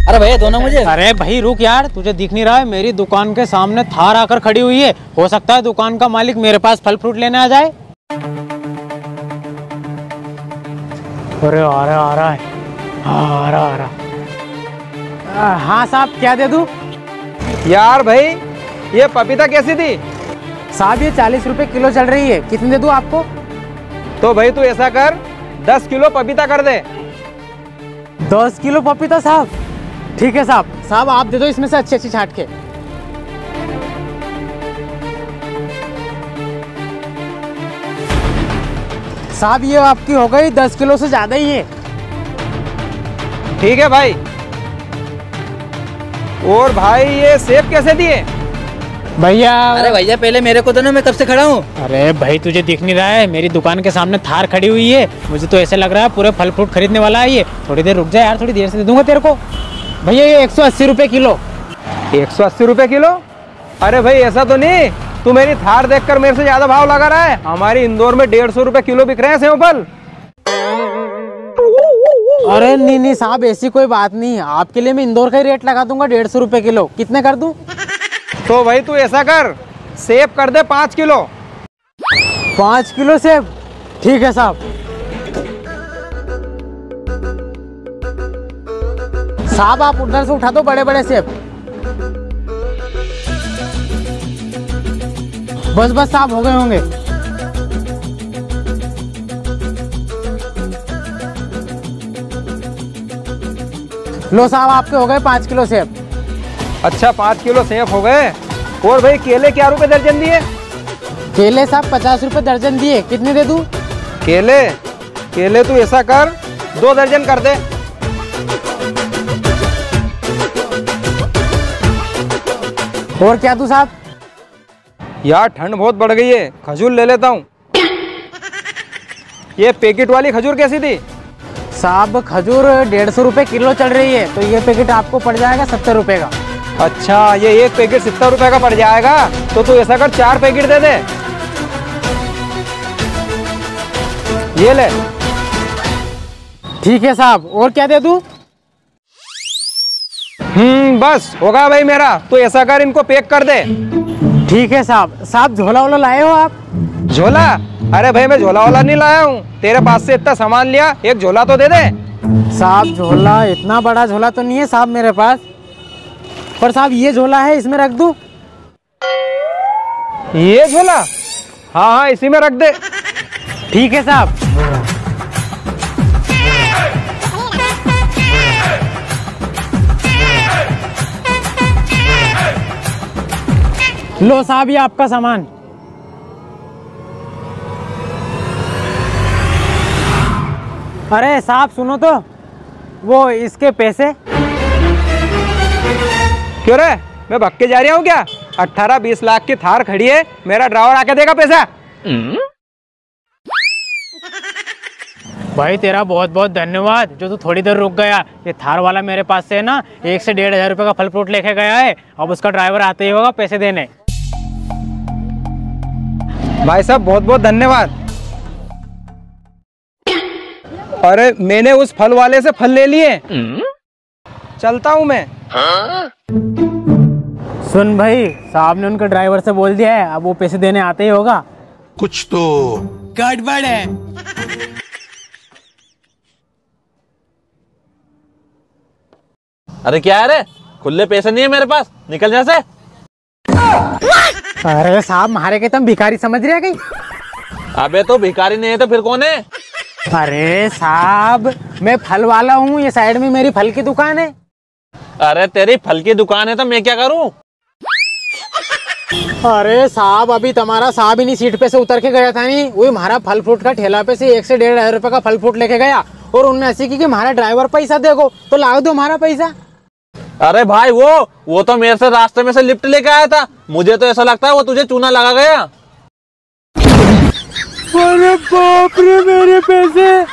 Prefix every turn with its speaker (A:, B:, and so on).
A: अरे भैया दोनों मुझे।
B: अरे भाई रुक यार, तुझे दिख नहीं रहा है? मेरी दुकान के सामने थार आकर खड़ी हुई है। हो सकता है दुकान का मालिक मेरे पास फल फ्रूट लेने आ जाए। अरे आ रहा है। आ रहा। हाँ साहब, क्या दे दूं?
C: यार भाई ये पपीता कैसी थी?
B: साहब ये 40 रुपए किलो चल रही है, कितने दे दूं आपको?
C: तो भाई तू ऐसा कर, 10 किलो पपीता कर दे।
B: 10 किलो पपीता साहब? ठीक है साहब। साहब आप दे दो इसमें से अच्छी छाट के। साहब ये आपकी हो गई 10 किलो से ज्यादा ही है।
C: ठीक है भाई। और भाई ये सेब कैसे दिए?
B: भैया
A: अरे भैया पहले मेरे को दो ना, मैं कब से खड़ा हूँ।
B: अरे भाई तुझे दिख नहीं रहा है? मेरी दुकान के सामने थार खड़ी हुई है, मुझे तो ऐसे लग रहा है पूरे फल फ्रूट खरीदने वाला है ये। थोड़ी देर रुक जा यार, थोड़ी देर से दे दूंगा तेरे को। भैया ये 180 रुपए किलो।
C: 180 रुपए किलो? अरे भाई ऐसा तो नहीं, तू मेरी थार देखकर मेरे से ज्यादा भाव लगा रहा है। हमारी इंदौर में 150 रुपए किलो बिक रहे हैं सेब फल।
B: अरे नहीं साहब, ऐसी कोई बात नहीं, आपके लिए मैं इंदौर का ही रेट लगा दूंगा 150 रुपए किलो। कितने कर दूं?
C: तो भाई तू ऐसा कर, सेब कर दे 5 किलो।
B: 5 किलो सेब? ठीक है साहब। साहब आप उधर से उठा दो बड़े बड़े सेब। बस साहब हो गए होंगे। लो साहब आपके हो गए 5 किलो सेब।
C: अच्छा 5 किलो सेब हो गए। और भाई केले क्या रुपए दर्जन दिए?
B: केले साहब 50 रुपए दर्जन दिए, कितने दे दूं?
C: केले तू ऐसा कर, 2 दर्जन कर दे।
B: और क्या दूं साहब?
C: यार ठंड बहुत बढ़ गई है, खजूर ले लेता हूँ। ये पैकेट वाली खजूर कैसी थी?
B: साहब खजूर 150 रुपए किलो चल रही है, तो ये पैकेट आपको पड़ जाएगा 70 रुपए का।
C: अच्छा ये एक पैकेट 70 रुपए का पड़ जाएगा, तो तू ऐसा कर 4 पैकेट दे दे। ये ले।
B: ठीक है साहब। और क्या दे दूं?
C: बस होगा भाई मेरा। तो ऐसा कर इनको पैक कर दे।
B: ठीक है साहब। साहब झोला वोला लाए हो आप?
C: झोला? अरे भाई मैं झोला वाला नहीं लाया हूँ, तेरे पास से इतना सामान लिया, एक झोला तो दे दे।
B: साहब झोला, इतना बड़ा झोला तो नहीं है साहब मेरे पास, पर साहब ये झोला है, इसमें रख दूं?
C: ये झोला? हाँ इसी में रख दे।
B: ठीक है साहब। लो साहब ये आपका सामान। अरे साहब सुनो तो, वो इसके पैसे।
C: क्यों रे, मैं भग के जा रहा हूँ क्या? 18-20 लाख की थार खड़ी है, मेरा ड्राइवर आके देगा पैसा।
B: भाई तेरा बहुत बहुत धन्यवाद जो तू थोड़ी देर रुक गया। ये थार वाला मेरे पास से ना 1 से 1,500 रुपए का फल फ्रूट लेके गया है, अब उसका ड्राइवर आते ही होगा पैसे देने।
C: भाई साहब बहुत बहुत धन्यवाद। अरे मैंने उस फल वाले से फल ले लिए, चलता हूँ मैं।
B: सुन भाई, साहब ने उनके ड्राइवर से बोल दिया है, अब वो पैसे देने आते ही होगा।
D: कुछ तो
B: गड़बड़ है।
E: अरे क्या है रे, खुले पैसे नहीं है मेरे पास, निकल जा से।
B: अरे साहब मारे के तुम भिखारी समझ रहे कहीं?
E: अबे तो भिखारी नहीं है तो फिर कौन है?
B: अरे साहब मैं फल वाला हूँ, ये साइड में मेरी फल की दुकान है।
E: अरे तेरी फल की दुकान है तो मैं क्या करूँ?
B: अरे साहब अभी तुम्हारा साहब इन्हीं सीट पे से उतर के गया था नहीं, वही हमारा फल फ्रूट का ठेला पे से 1 से 1,500 रुपए का फल फ्रूट लेके गया, और उनने ऐसी की कि हमारा ड्राइवर पैसा देगो, तो लाओ दो हमारा पैसा।
E: अरे भाई वो तो मेरे से रास्ते में से लिफ्ट लेके आया था, मुझे तो ऐसा लगता है वो तुझे चूना लगा गया।
B: अरे बाप रे मेरे पैसे।